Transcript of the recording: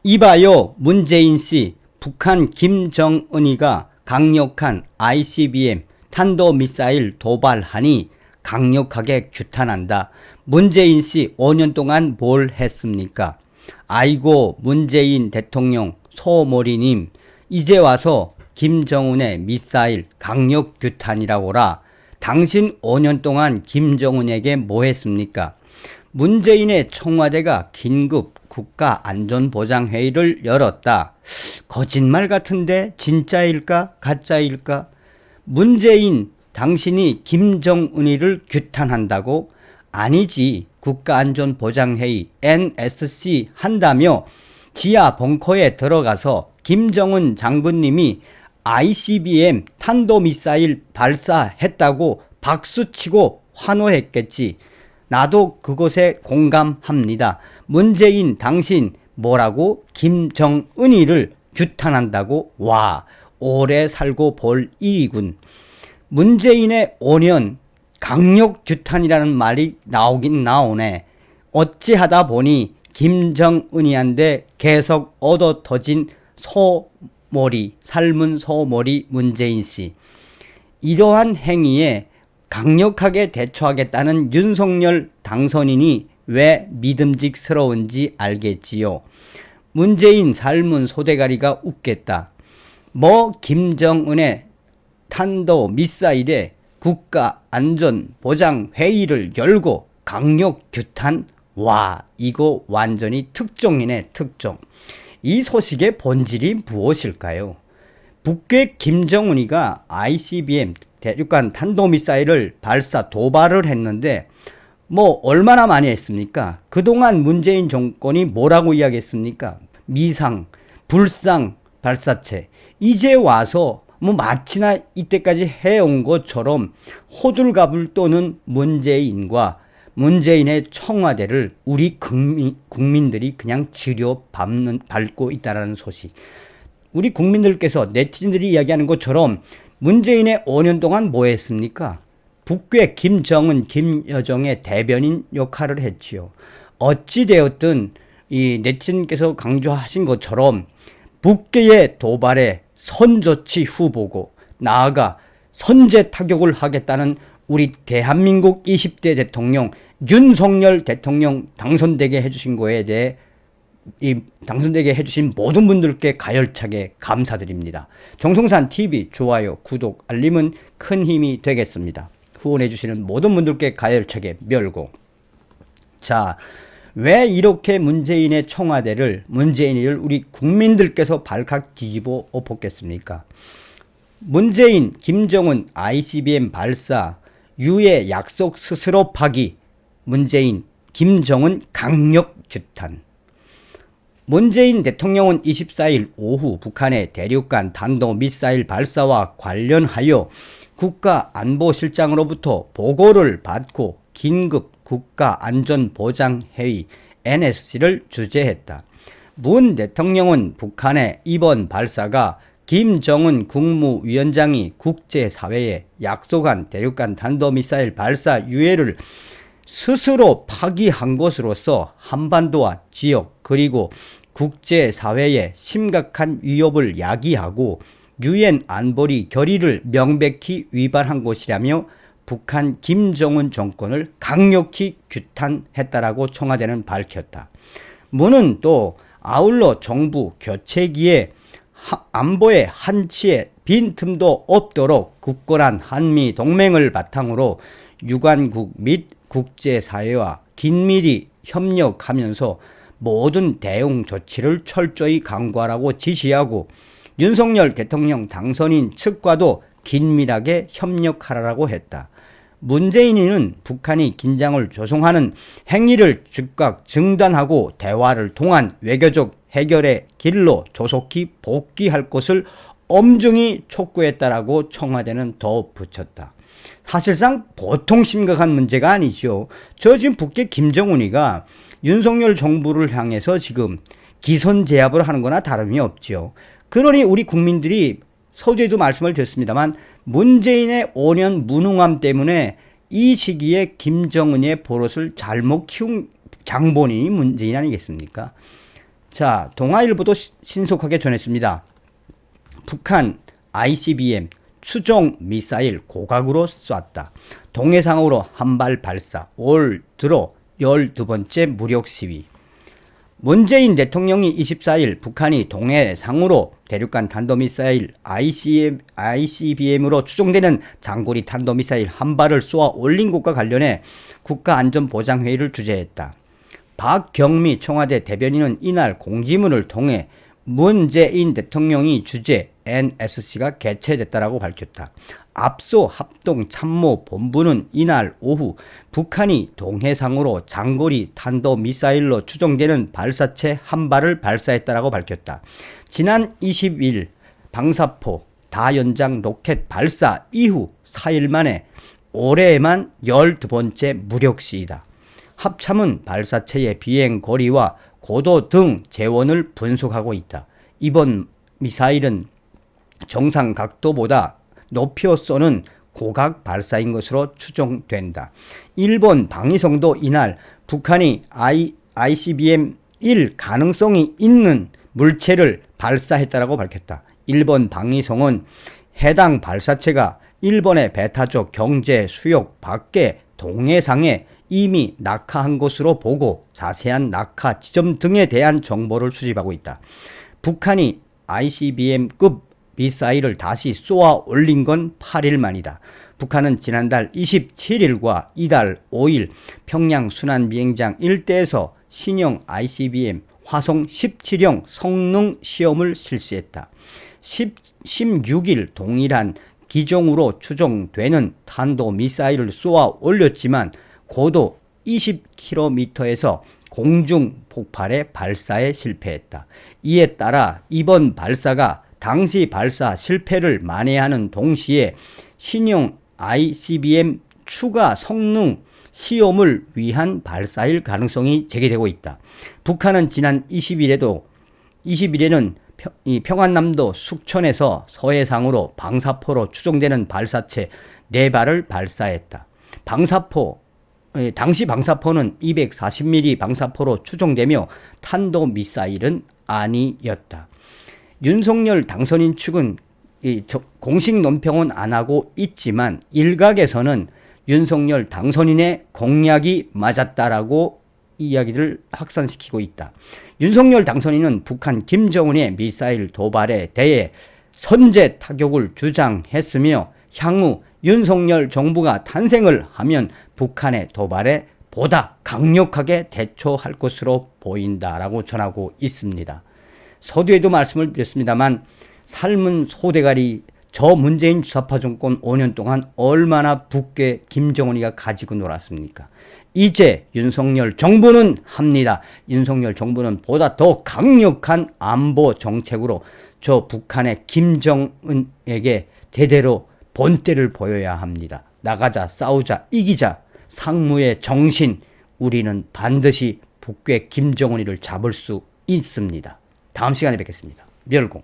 이봐요, 문재인 씨. 북한 김정은이가 강력한 ICBM 탄도미사일 도발하니 강력하게 규탄한다. 문재인 씨 5년 동안 뭘 했습니까? 아이고, 문재인 대통령 소머리님, 이제 와서 김정은의 미사일 강력 규탄이라고라. 당신 5년 동안 김정은에게 뭐 했습니까? 문재인의 청와대가 긴급 국가안전보장회의를 열었다. 거짓말 같은데 진짜일까 가짜일까? 문재인, 당신이 김정은이를 규탄한다고? 아니지. 국가안전보장회의 NSC 한다며 지하 벙커에 들어가서 김정은 장군님이 ICBM 탄도미사일 발사했다고 박수치고 환호했겠지. 나도 그것에 공감합니다. 문재인, 당신 뭐라고? 김정은이를 규탄한다고? 와, 오래 살고 볼 일이군. 문재인의 5년 강력 규탄이라는 말이 나오긴 나오네. 어찌하다 보니 김정은이한테 계속 얻어 터진 소머리, 삶은 소머리 문재인 씨. 이러한 행위에 강력하게 대처하겠다는 윤석열 당선인이 왜 믿음직스러운지 알겠지요. 문재인 삶은 소대가리가 웃겠다. 뭐 김정은의 탄도 미사일에 국가안전보장회의를 열고 강력 규탄? 와, 이거 완전히 특종이네, 특종. 이 소식의 본질이 무엇일까요? 북괴 김정은이가 ICBM 대륙간 탄도미사일을 발사 도발을 했는데 뭐 얼마나 많이 했습니까? 그동안 문재인 정권이 뭐라고 이야기했습니까? 미상, 불상 발사체. 이제 와서 뭐 마치나 이때까지 해온 것처럼 호들갑을 떠는 문재인과 문재인의 청와대를 우리 국민들이 그냥 밟고 있다는 소식. 우리 국민들께서 네티즌들이 이야기하는 것처럼 문재인의 5년 동안 뭐 했습니까? 북괴 김정은, 김여정의 대변인 역할을 했지요. 어찌되었든 이 네티즌께서 강조하신 것처럼 북괴의 도발에 선조치 후보고 나아가 선제 타격을 하겠다는 우리 대한민국 20대 대통령 윤석열 대통령 당선되게 해주신 거에 대해 당선되게 해주신 모든 분들께 가열차게 감사드립니다. 정성산TV 좋아요, 구독, 알림은 큰 힘이 되겠습니다. 후원해주시는 모든 분들께 가열차게 멸고. 자, 왜 이렇게 문재인의 청와대를, 문재인을 우리 국민들께서 발칵 뒤집어 엎었겠습니까? 문재인, 김정은 ICBM 발사, 유해 약속 스스로 파기, 문재인, 김정은 강력 규탄. 문재인 대통령은 24일 오후 북한의 대륙간 탄도미사일 발사와 관련하여 국가안보실장으로부터 보고를 받고 긴급 국가안전보장회의 NSC를 주재했다. 문 대통령은 북한의 이번 발사가 김정은 국무위원장이 국제사회에 약속한 대륙간 탄도미사일 발사 유예를 스스로 파기한 것으로서 한반도와 지역 그리고 국제사회에 심각한 위협을 야기하고 유엔 안보리 결의를 명백히 위반한 것이라며 북한 김정은 정권을 강력히 규탄했다라고 청와대는 밝혔다. 문은 또 아울러 정부 교체기에 안보의 한치의 빈틈도 없도록 굳건한 한미 동맹을 바탕으로 유관국 및 국제사회와 긴밀히 협력하면서 모든 대응 조치를 철저히 강구하라고 지시하고 윤석열 대통령 당선인 측과도 긴밀하게 협력하라고 했다. 문재인은 북한이 긴장을 조성하는 행위를 즉각 중단하고 대화를 통한 외교적 해결의 길로 조속히 복귀할 것을 엄중히 촉구했다라고 청와대는 더 붙였다. 사실상 보통 심각한 문제가 아니죠. 저 지금 북괴 김정은이가 윤석열 정부를 향해서 지금 기선제압을 하는 거나 다름이 없죠. 그러니 우리 국민들이 서두에도 말씀을 드렸습니다만 문재인의 5년 무능함 때문에 이 시기에 김정은의 버릇을 잘못 키운 장본인이 문재인 아니겠습니까? 자, 동아일보도 신속하게 전했습니다. 북한 ICBM 추종 미사일 고각으로 쐈다. 동해상으로 한발 발사. 올 들어 12번째 무력 시위. 문재인 대통령이 24일 북한이 동해상으로 대륙간 탄도미사일 ICBM으로 추정되는 장거리 탄도미사일 한 발을 쏘아 올린 것과 관련해 국가안전보장회의를 주재했다. 박경미 청와대 대변인은 이날 공지문을 통해 문재인 대통령이 주재 NSC가 개최됐다라고 밝혔다. 앞서 합동참모본부는 이날 오후 북한이 동해상으로 장거리 탄도미사일로 추정되는 발사체 한 발을 발사했다라고 밝혔다. 지난 20일 방사포 다연장 로켓 발사 이후 4일 만에 올해에만 12번째 무력시이다. 합참은 발사체의 비행 거리와 고도 등 재원을 분석하고 있다. 이번 미사일은 정상 각도보다 높여 쏘는 고각 발사인 것으로 추정된다. 일본 방위성도 이날 북한이 ICBM-1 가능성이 있는 물체를 발사했다고 밝혔다. 일본 방위성은 해당 발사체가 일본의 배타적 경제 수역 밖에 동해상에 이미 낙하한 것으로 보고 자세한 낙하 지점 등에 대한 정보를 수집하고 있다. 북한이 ICBM급 미사일을 다시 쏘아 올린 건 8일 만이다. 북한은 지난달 27일과 이달 5일 평양 순환비행장 일대에서 신형 ICBM 화성 17형 성능 시험을 실시했다. 16일 동일한 기종으로 추정되는 탄도미사일을 쏘아 올렸지만 고도 20km에서 공중 폭발의 발사에 실패했다. 이에 따라 이번 발사가 당시 발사 실패를 만회하는 동시에 신형 ICBM 추가 성능 시험을 위한 발사일 가능성이 제기되고 있다. 북한은 지난 20일에는 평안남도 숙천에서 서해상으로 방사포로 추정되는 발사체 4발을 발사했다. 당시 방사포는 240mm 방사포로 추정되며 탄도미사일은 아니었다. 윤석열 당선인 측은 공식 논평은 안 하고 있지만 일각에서는 윤석열 당선인의 공약이 맞았다라고 이야기를 확산시키고 있다. 윤석열 당선인은 북한 김정은의 미사일 도발에 대해 선제 타격을 주장했으며 향후 윤석열 정부가 탄생을 하면 북한의 도발에 보다 강력하게 대처할 것으로 보인다라고 전하고 있습니다. 서두에도 말씀을 드렸습니다만 삶은 소대가리 저 문재인 주사파 정권 5년 동안 얼마나 북괴 김정은이가 가지고 놀았습니까? 이제 윤석열 정부는 합니다. 윤석열 정부는 보다 더 강력한 안보 정책으로 저 북한의 김정은에게 제대로 본때를 보여야 합니다. 나가자, 싸우자, 이기자, 상무의 정신, 우리는 반드시 북괴 김정은이를 잡을 수 있습니다. 다음 시간에 뵙겠습니다. 멸공.